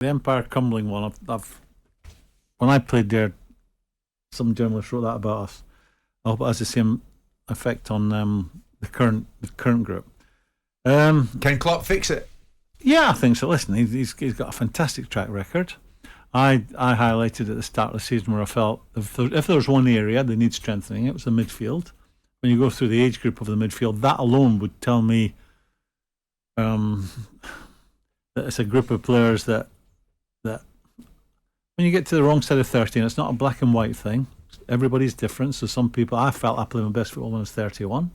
The Empire crumbling one. When I played there, some journalist wrote that about us. I hope it has the same effect on the current group. Can Klopp fix it? Yeah, I think so. Listen, he's got a fantastic track record. I highlighted at the start of the season where I felt if there was one area they need strengthening, it was the midfield. When you go through the age group of the midfield, that alone would tell me that it's a group of players that when you get to the wrong side of 30, and it's not a black and white thing, everybody's different. So some people, I felt I played my best football when I was 31,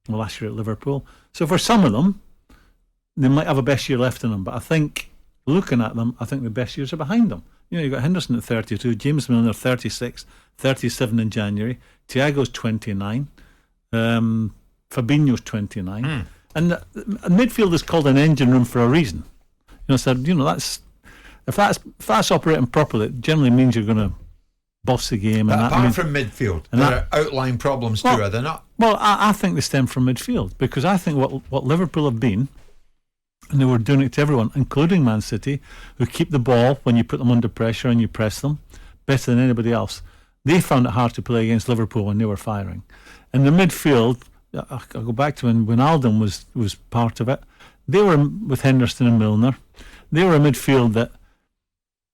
last year at Liverpool. So for some of them, they might have a best year left in them, but I think looking at them, I think the best years are behind them. You know, you've got Henderson at 32, James Milner 36, 37 in January, Thiago's 29, Fabinho's 29, and midfield is called an engine room for a reason. If that's operating properly, it generally means you're going to boss the game. But and apart from midfield, there are outlying problems too, are there not? Well, I think they stem from midfield, because I think what Liverpool have been, and they were doing it to everyone, including Man City, who keep the ball when you put them under pressure and you press them better than anybody else. They found it hard to play against Liverpool when they were firing. And the midfield, I'll go back to when Alden was part of it. They were with Henderson and Milner. They were a midfield that,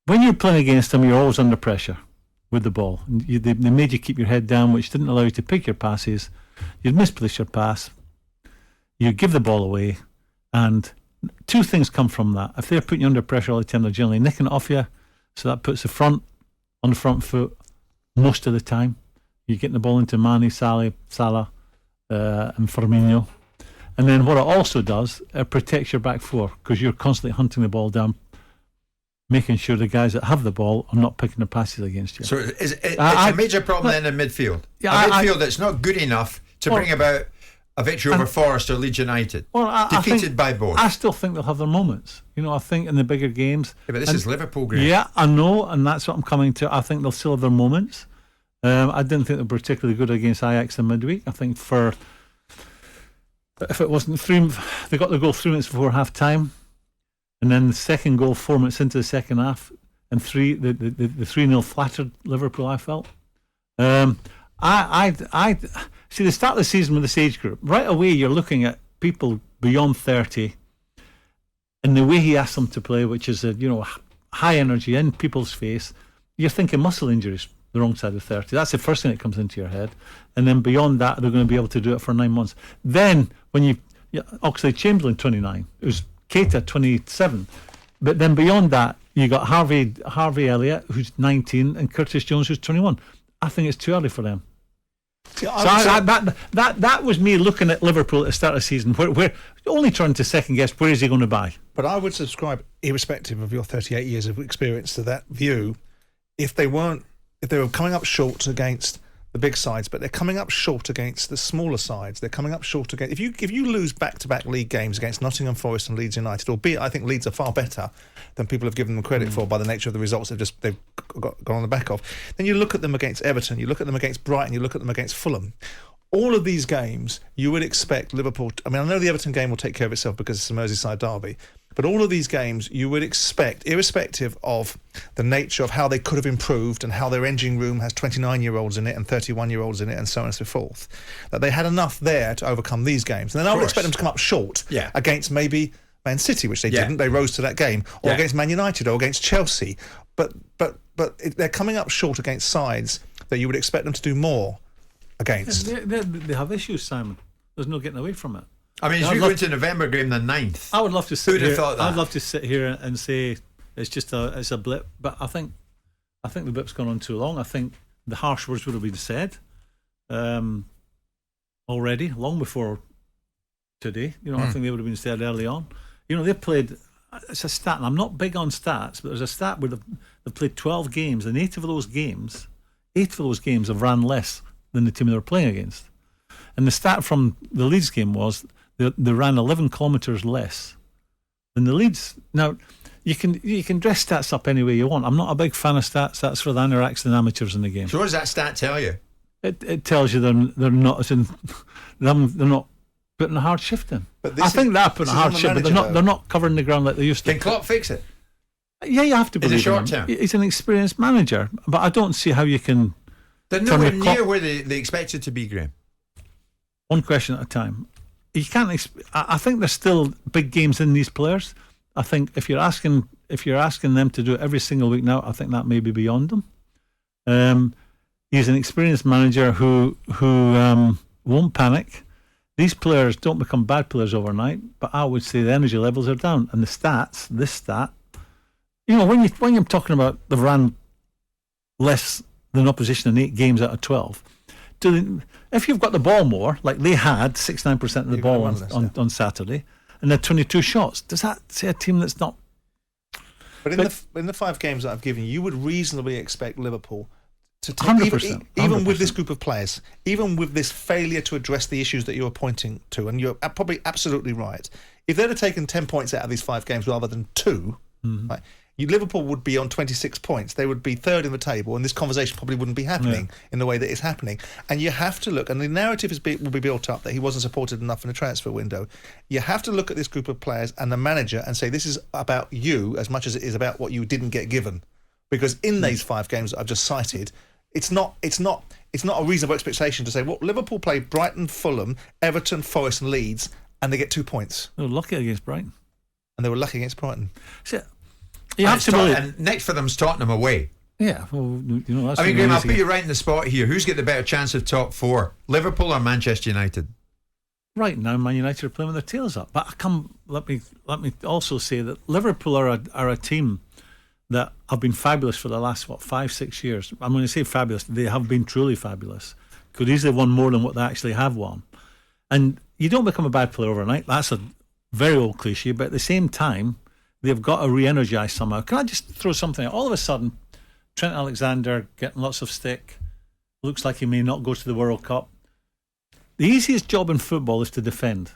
when you're playing against them, you're always under pressure with the ball. And they made you keep your head down, which didn't allow you to pick your passes. You'd misplace your pass. You give the ball away, and two things come from that. If they're putting you under pressure all the time, they're generally nicking it off you, so that puts the front on the front foot most of the time. You're getting the ball into Mane, Salah, and Firmino. And then what it also does, it protects your back four, because you're constantly hunting the ball down, making sure the guys that have the ball are not picking the passes against you. So it's a major problem then in midfield. Yeah, a midfield that's not good enough to bring about a victory over Forest or Leeds United. Defeated by both. I still think they'll have their moments. I think in the bigger games. Yeah, but this is Liverpool, Graeme. Yeah, I know, and that's what I'm coming to. I think they'll still have their moments. I didn't think they were particularly good against Ajax in midweek. I think if it wasn't they got the goal 3 minutes before half time, and then the second goal 4 minutes into the second half, and the 3-0 flattered Liverpool, I felt. I see the start of the season with this age group. Right away, you're looking at people beyond 30, and the way he asked them to play, which is high energy in people's face. You're thinking muscle injuries, the wrong side of 30. That's the first thing that comes into your head. And then beyond that, they're going to be able to do it for 9 months. Then when Oxlade-Chamberlain 29, it was Keita 27, but then beyond that, you got Harvey Elliott, who's 19, and Curtis Jones, who's 21. I think it's too early for them. That was me looking at Liverpool at the start of the season, where only trying to second guess where is he going to buy. But I would subscribe, irrespective of your 38 years of experience, to that view. If they were coming up short against the big sides, but they're coming up short against the smaller sides. They're coming up short against. If you lose back-to-back league games against Nottingham Forest and Leeds United, albeit I think Leeds are far better than people have given them credit for by the nature of the results they've gone on the back of. Then you look at them against Everton, you look at them against Brighton, you look at them against Fulham. All of these games, you would expect Liverpool. I know the Everton game will take care of itself because it's a Merseyside derby. But all of these games, you would expect, irrespective of the nature of how they could have improved and how their engine room has 29-year-olds in it and 31-year-olds in it and so on and so forth, that they had enough there to overcome these games. And then I would expect them to come up short against maybe Man City, which they didn't. They rose to that game, or against Man United or against Chelsea. But they're coming up short against sides that you would expect them to do more against. They have issues, Simon. There's no getting away from it. I mean, as we go into November, Graeme, the 9th. I would love to sit Who'd have here. thought that? I'd love to sit here and say it's a blip, but I think the blip's gone on too long. I think the harsh words would have been said already, long before today. I think they would have been said early on. They played. It's a stat, and I'm not big on stats, but there's a stat where they've played 12 games, and 8 of those games have ran less than the team they were playing against. And the stat from the Leeds game was they ran 11 kilometres less than the Leeds. Now, you can dress stats up any way you want. I'm not a big fan of stats. That's for the anoraks and amateurs in the game. So what does that stat tell you? It tells you they're not putting a hard shift in. I think they're putting a hard shift, but they're not covering the ground like they used to. Can Klopp fix it? Yeah, you have to believe in the short him. term. He's an experienced manager, but I don't see how you can. They're nowhere near where they expect it to be, Graeme. One question at a time. You can't. I think there's still big games in these players. I think if you're asking them to do it every single week now, I think that may be beyond them. He's an experienced manager who won't panic. These players don't become bad players overnight, but I would say the energy levels are down. And this stat, when you're talking about they've ran less than opposition in 8 games out of 12, if you've got the ball more, like they had 69% of the ball on Saturday, and they're 22 shots, does that say a team that's not? But in the 5 games that I've given you would reasonably expect Liverpool to take 100%, even with this group of players, even with this failure to address the issues that you're pointing to, and you're probably absolutely right. If they'd have taken 10 points out of these 5 games rather than 2, right, Liverpool would be on 26 points. They would be 3rd in the table, and this conversation probably wouldn't be happening in the way that it's happening. And you have to look, and the narrative will be built up that he wasn't supported enough in the transfer window. You have to look at this group of players and the manager and say this is about you as much as it is about what you didn't get given. Because in these 5 games that I've just cited, it's not a reasonable expectation to say, well, Liverpool play Brighton, Fulham, Everton, Forest, and Leeds, and they get 2 points. They were lucky against Brighton, and they were lucky against Brighton. So, you have to believe. And next for them's Tottenham away. Yeah, well, that's. I mean, Graeme, I'll put you right in the spot here. Who's got the better chance of top 4, Liverpool or Manchester United? Right now, Man United are playing with their tails up. But let me also say that Liverpool are a team that have been fabulous for the last 5-6 years. I'm going to say fabulous. They have been truly fabulous. Could easily have won more than what they actually have won. And you don't become a bad player overnight. That's a very old cliche. But at the same time, they've got to re-energise somehow. Can I just throw something out? All of a sudden, Trent Alexander getting lots of stick. Looks like he may not go to the World Cup. The easiest job in football is to defend.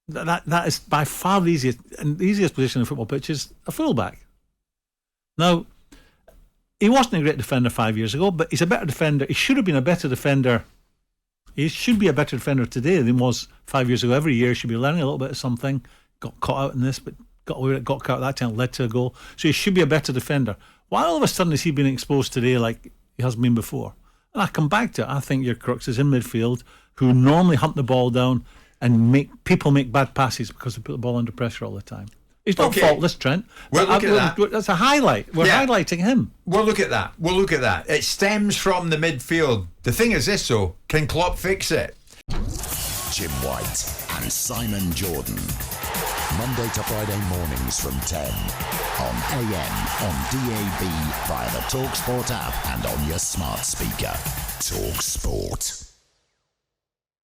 That is by far the easiest, and the easiest position in a football pitch is a fullback. Now, he wasn't a great defender 5 years ago, but he's a better defender. He should have been a better defender. He should be a better defender today than he was 5 years ago. Every year he should be learning a little bit of something. Got caught out in this, but got caught that time, led to a goal. So he should be a better defender. Why all of a sudden is he being exposed today like he hasn't been before? And I come back to it. I think your crux is in midfield, who normally hunt the ball down and make bad passes because they put the ball under pressure all the time. He's not faultless, Trent. We'll look at that. That's a highlight. We're highlighting him. We'll look at that. It stems from the midfield. The thing is this, though. Can Klopp fix it? Jim White and Simon Jordan. Monday to Friday mornings from 10. On AM, on DAB, via the talkSPORT app and on your smart speaker. talkSPORT.